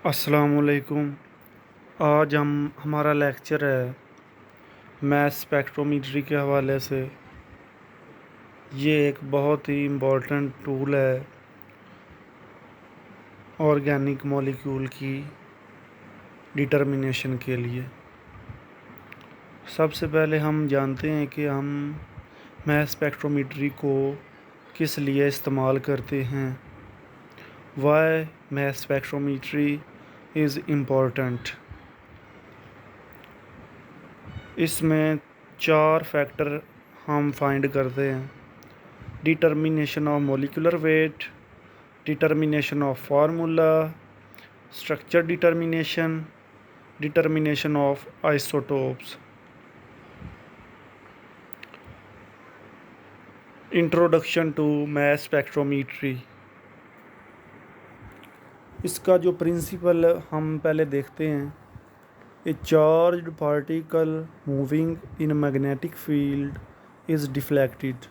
अस्सलामुअलैकुम। आज हमारा लेक्चर है मैथ स्पेक्ट्रोमीट्री के हवाले से। ये एक बहुत ही इम्पोर्टेंट टूल है ऑर्गेनिक मॉलिक्यूल की डिटर्मिनेशन के लिए। सबसे पहले हम जानते हैं कि हम मैथ स्पेक्ट्रोमीट्री को किस लिए इस्तेमाल करते हैं। Why mass spectrometry is important. इसमें 4 फैक्टर हम फाइंड करते हैं: determination of molecular weight, determination of formula, structure determination, determination of isotopes. Introduction to mass spectrometry. इसका जो प्रिंसिपल हम पहले देखते हैं। A charged particle moving in magnetic field is deflected.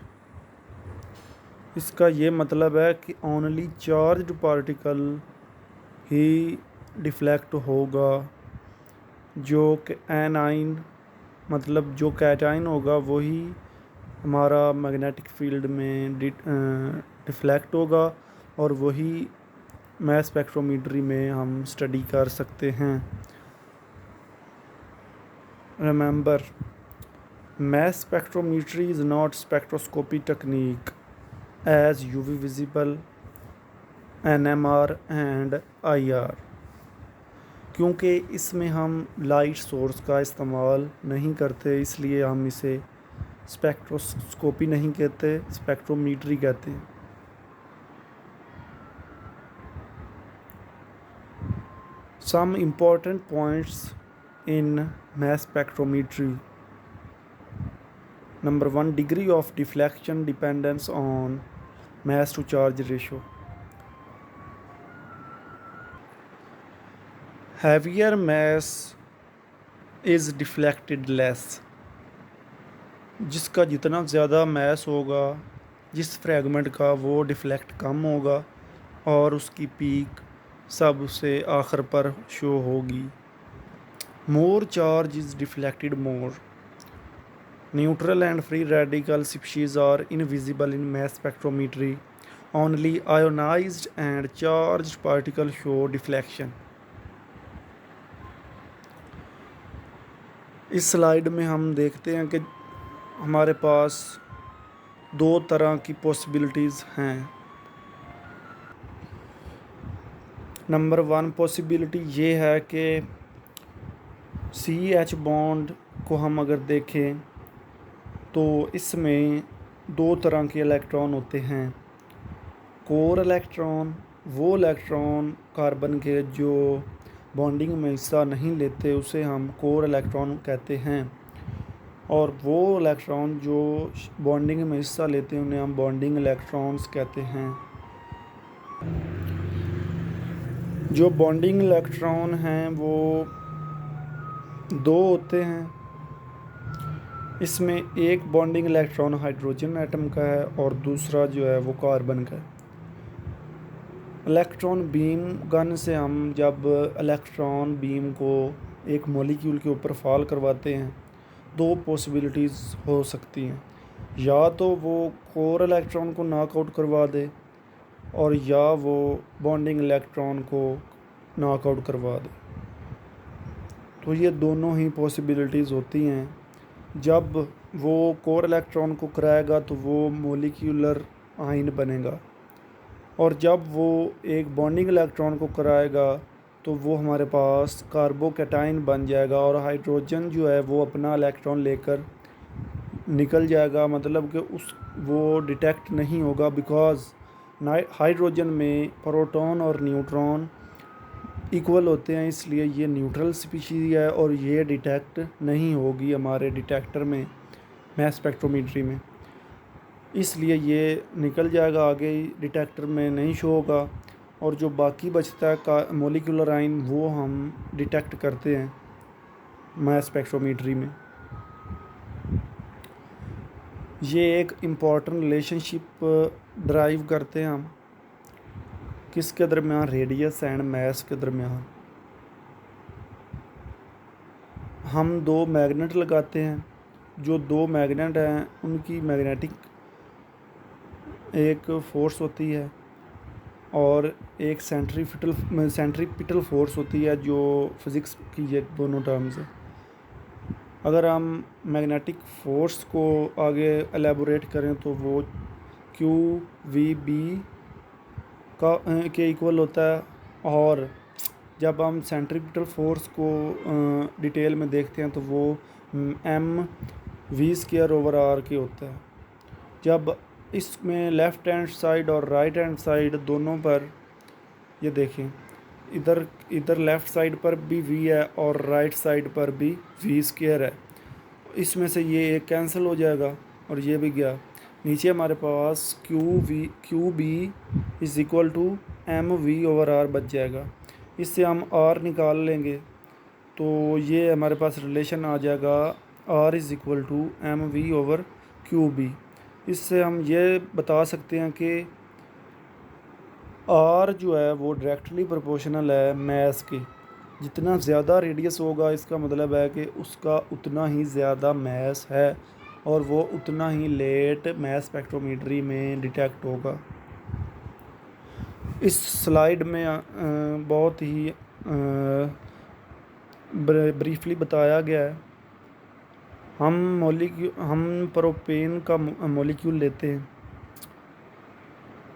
इसका ये मतलब है कि ओनली चार्ज्ड पार्टिकल ही डिफ्लेक्ट होगा। जो एनाइन मतलब जो कैटाइन होगा वही हमारा मैग्नेटिक फील्ड में डिफ्लेक्ट होगा और वही मैथ स्पेक्ट्रोमीट्री में हम स्टडी कर सकते हैं। Remember, math spectrometry is not spectroscopy technique as UV visible, NMR and IR, क्योंकि इसमें हम लाइट सोर्स का इस्तेमाल नहीं करते, इसलिए हम इसे स्पेक्ट्रोस्कोपी नहीं कहते, स्पेक्ट्रोमीट्री कहते हैं। Some important points in mass spectrometry. Number 1, degree of deflection depends on mass to charge ratio. Heavier mass is deflected less. जिसका जितना ज़्यादा मैस होगा जिस फ्रैगमेंट का, वो डिफ्लेक्ट कम होगा और उसकी पीक सबसे आखिर पर शो होगी। More charge is deflected more. Neutral and free radical species are invisible in mass spectrometry. Only ionized and charged particle show deflection. इस स्लाइड में हम देखते हैं कि हमारे पास 2 तरह की पॉसिबिलिटीज़ हैं। नंबर 1 पॉसिबिलिटी ये है कि CH बॉन्ड को हम अगर देखें तो इसमें 2 तरह के इलेक्ट्रॉन होते हैं। कोर इलेक्ट्रॉन, वो इलेक्ट्रॉन कार्बन के जो बॉन्डिंग में हिस्सा नहीं लेते उसे हम कोर इलेक्ट्रॉन कहते हैं, और वो इलेक्ट्रॉन जो बॉन्डिंग में हिस्सा लेते हैं उन्हें हम बॉन्डिंग इलेक्ट्रॉन्स कहते हैं। जो बॉन्डिंग इलेक्ट्रॉन हैं वो 2 होते हैं। इसमें एक बॉन्डिंग इलेक्ट्रॉन हाइड्रोजन एटम का है और दूसरा जो है वो कार्बन का है। इलेक्ट्रॉन बीम गन से हम जब इलेक्ट्रॉन बीम को एक मॉलिक्यूल के ऊपर फॉल करवाते हैं, 2 पॉसिबिलिटीज़ हो सकती हैं। या तो वो कोर इलेक्ट्रॉन को नॉकआउट करवा दे और या वो बॉन्डिंग इलेक्ट्रॉन को नॉकआउट करवा दे। तो ये दोनों ही पॉसिबिलिटीज़ होती हैं। जब वो कोर इलेक्ट्रॉन को कराएगा तो वो मॉलिक्यूलर आयन बनेगा, और जब वो एक बॉन्डिंग इलेक्ट्रॉन को कराएगा तो वो हमारे पास कार्बोकैटायन बन जाएगा और हाइड्रोजन जो है वो अपना इलेक्ट्रॉन लेकर निकल जाएगा। मतलब कि वो डिटेक्ट नहीं होगा, बिकॉज़ हाइड्रोजन में प्रोटॉन और न्यूट्रॉन इक्वल होते हैं, इसलिए ये न्यूट्रल स्पीशीज़ है और ये डिटेक्ट नहीं होगी हमारे डिटेक्टर में, मैथ स्पेक्ट्रोमीट्री में। इसलिए ये निकल जाएगा, आगे डिटेक्टर में नहीं शो होगा, और जो बाकी बचता है का मॉलिक्यूलर आयन वो हम डिटेक्ट करते हैं मैथ स्पेक्ट्रोमीट्री में। ये एक इम्पॉर्टेंट रिलेशनशिप ड्राइव करते हैं हम किसके दरमियान, रेडियस एंड मास के दरमियान। हम दो मैग्नेट लगाते हैं, जो दो मैग्नेट हैं उनकी मैग्नेटिक एक फ़ोर्स होती है और एक सेंट्रीपिटल फोर्स होती है, जो फिज़िक्स की ये दोनों टर्म्स है। अगर हम मैग्नेटिक फ़ोर्स को आगे एलेबोरेट करें तो वो क्यू वी बी के इक्वल होता है, और जब हम सेंट्रीपिटल फोर्स को डिटेल में देखते हैं तो वो m v square over r के होता है। जब इसमें लेफ़्ट हैंड साइड और राइट हैंड साइड दोनों पर ये देखें, इधर इधर लेफ़्ट साइड पर भी वी है और राइट साइड पर भी वी स्क्वायर है। इसमें से ये एक कैंसिल हो जाएगा और ये भी गया। नीचे हमारे पास q b is equal to m v over r बच जाएगा। इससे हम आर निकाल लेंगे तो ये हमारे पास रिलेशन आ जाएगा, r is equal to m v over q B. इससे हम ये बता सकते हैं कि आर जो है वो डायरेक्टली प्रोपोर्शनल है मैस के। जितना ज़्यादा रेडियस होगा इसका मतलब है कि उसका उतना ही ज़्यादा मैस है और वो उतना ही लेट मैस स्पेक्ट्रोमेट्री में डिटेक्ट होगा। इस स्लाइड में बहुत ही ब्रीफली बताया गया है। हम प्रोपेन का मॉलिक्यूल लेते हैं,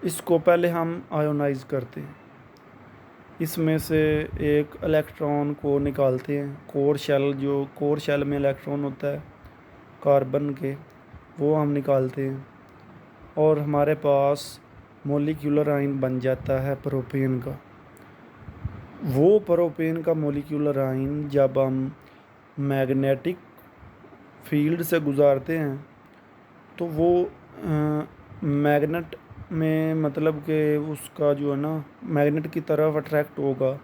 इसको पहले हम आयोनाइज करते हैं, इसमें से एक इलेक्ट्रॉन को निकालते हैं। कोर शेल में इलेक्ट्रॉन होता है कार्बन के, वो हम निकालते हैं और हमारे पास मॉलिक्यूलर आयन बन जाता है प्रोपेन का। वो प्रोपेन का मॉलिक्यूलर आयन जब हम मैग्नेटिक फील्ड से गुजारते हैं तो वो मैग्नेट में मतलब कि उसका जो है ना मैग्नेट की तरफ अट्रैक्ट होगा।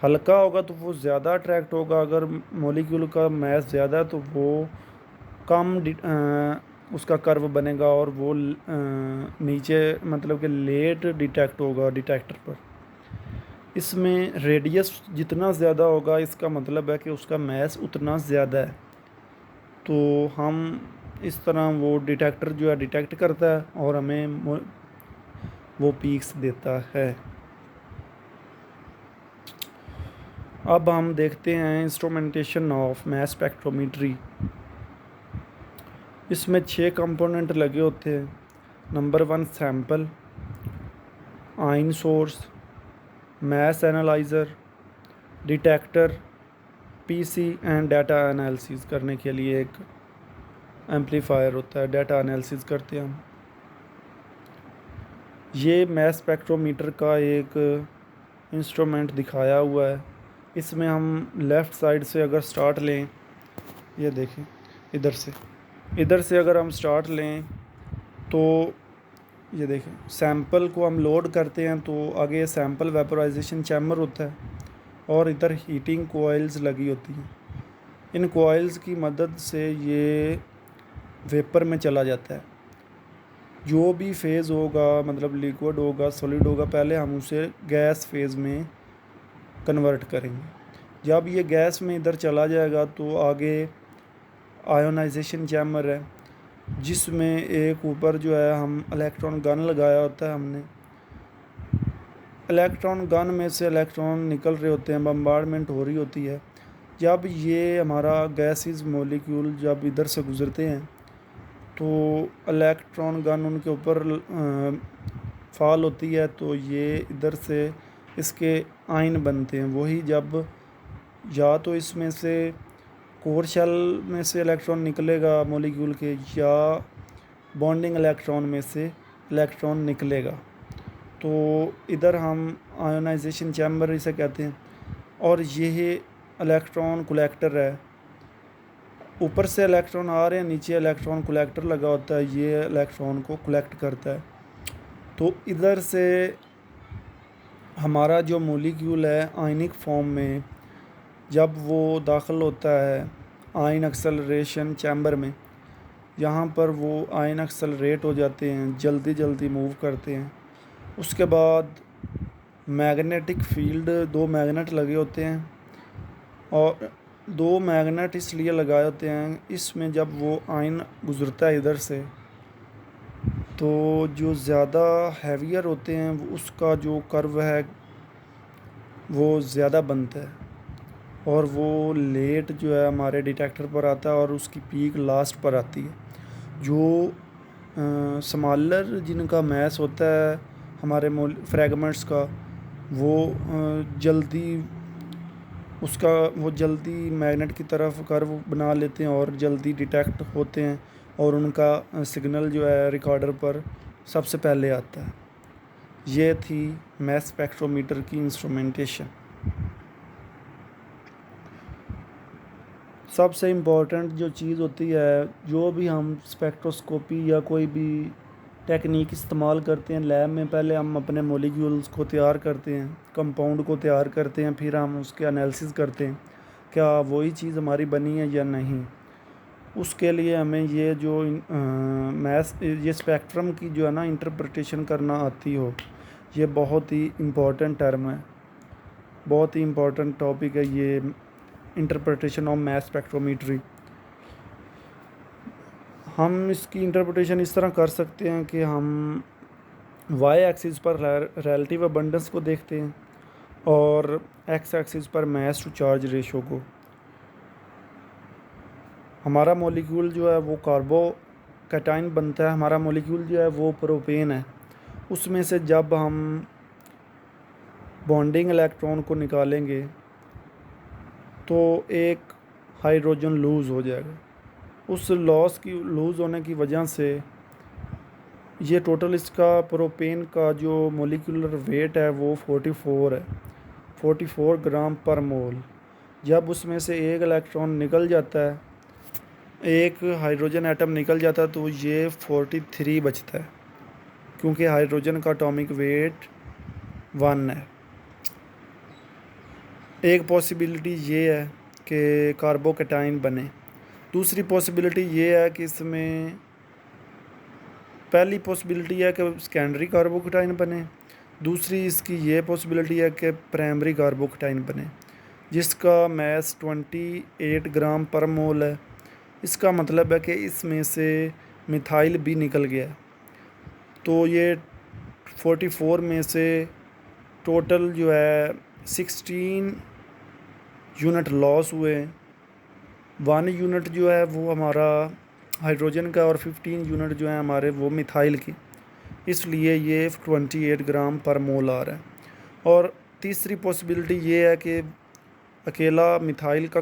हल्का होगा तो वो ज़्यादा अट्रैक्ट होगा, अगर मॉलिक्यूल का मास ज़्यादा है तो वो कम उसका कर्व बनेगा और वो नीचे मतलब कि लेट डिटेक्ट होगा डिटेक्टर पर। इसमें रेडियस जितना ज़्यादा होगा इसका मतलब है कि उसका मास उतना ज़्यादा है, तो हम इस तरह वो डिटेक्टर जो है डिटेक्ट करता है और हमें वो पीक्स देता है। अब हम देखते हैं इंस्ट्रूमेंटेशन ऑफ मास स्पेक्ट्रोमेट्री। इसमें 6 कंपोनेंट लगे होते हैं। Number 1 sample, ion source, mass analyser, detector, PC and data analysis करने के लिए एक एम्पलीफायर होता है। डाटा एनालिसिस करते हैं हम। ये मास स्पेक्ट्रोमीटर का एक इंस्ट्रूमेंट दिखाया हुआ है। इसमें हम लेफ़्ट साइड से अगर स्टार्ट लें, ये देखें इधर से अगर हम स्टार्ट लें तो ये देखें सैंपल को हम लोड करते हैं तो आगे सैंपल वेपोराइजेशन चैम्बर होता है और इधर हीटिंग कोयल्स लगी होती हैं। इन कोयल्स की मदद से ये वेपर में चला जाता है। जो भी फेज़ होगा मतलब लिक्विड होगा सॉलिड होगा, पहले हम उसे गैस फेज़ में कन्वर्ट करेंगे। जब ये गैस में इधर चला जाएगा तो आगे आयोनाइजेशन चैम्बर है, जिसमें एक ऊपर जो है हम इलेक्ट्रॉन गन लगाया होता है हमने। इलेक्ट्रॉन गन में से इलेक्ट्रॉन निकल रहे होते हैं, बम्बार्डमेंट हो रही होती है। जब ये हमारा गैसेस मॉलिक्यूल जब इधर से गुज़रते हैं तो इलेक्ट्रॉन गन उनके ऊपर फॉल होती है, तो ये इधर से इसके आयन बनते हैं। वही जब या तो इसमें से कोर शेल में से इलेक्ट्रॉन निकलेगा मॉलिक्यूल के, या बॉन्डिंग इलेक्ट्रॉन में से इलेक्ट्रॉन निकलेगा, तो इधर हम आयोनाइजेशन चैम्बर इसे कहते हैं। और यह इलेक्ट्रॉन कलेक्टर है। ऊपर से इलेक्ट्रॉन आ रहे हैं, नीचे इलेक्ट्रॉन कलेक्टर लगा होता है, ये इलेक्ट्रॉन को कलेक्ट करता है। तो इधर से हमारा जो मॉलिक्यूल है आयनिक फॉर्म में जब वो दाखिल होता है आयन एक्सेलरेशन चैम्बर में, यहाँ पर वो आयन एक्सेलरेट हो जाते हैं, जल्दी जल्दी मूव करते हैं। उसके बाद मैग्नेटिक फील्ड, 2 मैग्नेट लगे होते हैं और दो मैग्नेट इसलिए लगाए होते हैं, इसमें जब वो आयन गुज़रता है इधर से, तो जो ज़्यादा हैवियर होते हैं उसका जो कर्व है वो ज़्यादा बनता है, और वो लेट जो है हमारे डिटेक्टर पर आता है और उसकी पीक लास्ट पर आती है। जो स्मॉलर जिनका मैस होता है हमारे फ्रैगमेंट्स का, वो जल्दी उसका वो जल्दी मैग्नेट की तरफ कर्व बना लेते हैं और जल्दी डिटेक्ट होते हैं, और उनका सिग्नल जो है रिकॉर्डर पर सबसे पहले आता है। ये थी मैस स्पेक्ट्रोमीटर की इंस्ट्रूमेंटेशन। सबसे इम्पोर्टेंट जो चीज़ होती है, जो भी हम स्पेक्ट्रोस्कोपी या कोई भी टेक्निक इस्तेमाल करते हैं लैब में, पहले हम अपने मॉलिक्यूल्स को तैयार करते हैं, कंपाउंड को तैयार करते हैं, फिर हम उसके एनालिसिस करते हैं क्या वही चीज़ हमारी बनी है या नहीं। उसके लिए हमें ये जो ये स्पेक्ट्रम की जो है ना इंटरप्रिटेशन करना आती हो, ये बहुत ही इम्पोर्टेंट टर्म है, बहुत ही इम्पोर्टेंट टॉपिक है ये, इंटरप्रिटेशन ऑफ मैस स्पेक्ट्रोमीट्री। हम इसकी इंटरप्रिटेशन इस तरह कर सकते हैं कि हम वाई एक्सिस पर रिलेटिव अबंडेंस को देखते हैं और एक्स एक्सिस पर मैस टू चार्ज रेशो को। हमारा मॉलिक्यूल जो है वो कार्बोकैटायन बनता है, हमारा मॉलिक्यूल जो है वो प्रोपेन है। उसमें से जब हम बॉन्डिंग इलेक्ट्रॉन को निकालेंगे तो एक हाइड्रोजन लूज़ हो जाएगा। उस लूज़ होने की वजह से ये टोटल इसका प्रोपेन का जो मोलिकुलर वेट है वो 44 है, 44 ग्राम पर मोल। जब उसमें से एक इलेक्ट्रॉन निकल जाता है, एक हाइड्रोजन एटम निकल जाता है, तो ये 43 बचता है, क्योंकि हाइड्रोजन का एटॉमिक वेट 1 है। एक पॉसिबिलिटी ये है कि कार्बोकैटायन बने। दूसरी पॉसिबिलिटी ये है कि इसमें पहली पॉसिबिलिटी है कि सेकेंडरी कार्बोकैटायन बने, दूसरी इसकी ये पॉसिबिलिटी है कि प्राइमरी कार्बोकैटायन बने, जिसका मैस 28 ग्राम पर मोल है। इसका मतलब है कि इसमें से मिथाइल भी निकल गया, तो ये 44 में से टोटल जो है 16 यूनिट लॉस हुए। 1 यूनिट जो है वो हमारा हाइड्रोजन का और 15 यूनिट जो है हमारे वो मिथाइल की, इसलिए ये 28 ग्राम पर मोल आ रहा है। और तीसरी पॉसिबिलिटी ये है कि अकेला मिथाइल का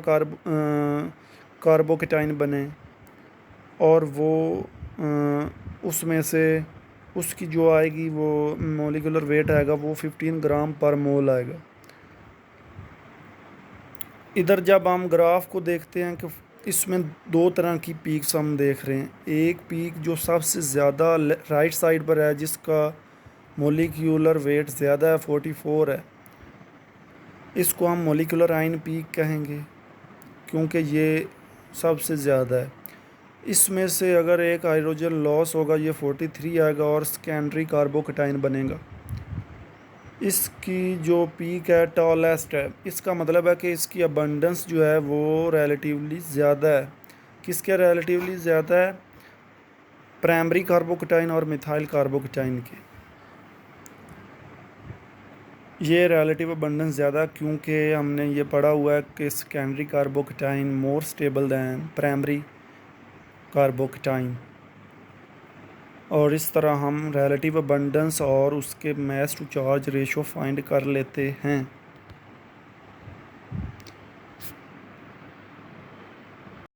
कार्बोकैटायन बने और वो उसमें से उसकी जो आएगी वो मोलिकुलर वेट आएगा वो 15 ग्राम पर मोल आएगा। इधर जब हम ग्राफ को देखते हैं कि इसमें दो तरह की पीक्स हम देख रहे हैं। एक पीक जो सबसे ज़्यादा राइट साइड पर है, जिसका मोलिक्यूलर वेट ज़्यादा है, 44 है, इसको हम मोलिकुलर आयन पीक कहेंगे, क्योंकि ये सबसे ज़्यादा है। इसमें से अगर एक हाइड्रोजन लॉस होगा, ये 43 आएगा और सेकेंडरी कार्बोकैटायन बनेगा। इसकी जो पीक है टॉलेस्ट है, इसका मतलब है कि इसकी अबंडेंस जो है वो रिलेटिवली ज़्यादा है। किसके रिलेटिवली ज़्यादा है? प्राइमरी कार्बोकैटायन और मिथाइल कार्बोकैटायन के। ये रिलेटिव अबंडेंस ज़्यादा, क्योंकि हमने ये पढ़ा हुआ है कि secondary carbocation more stable than primary carbocation. और इस तरह हम रिलेटिव अबंडेंस और उसके mass to charge ratio find कर लेते हैं।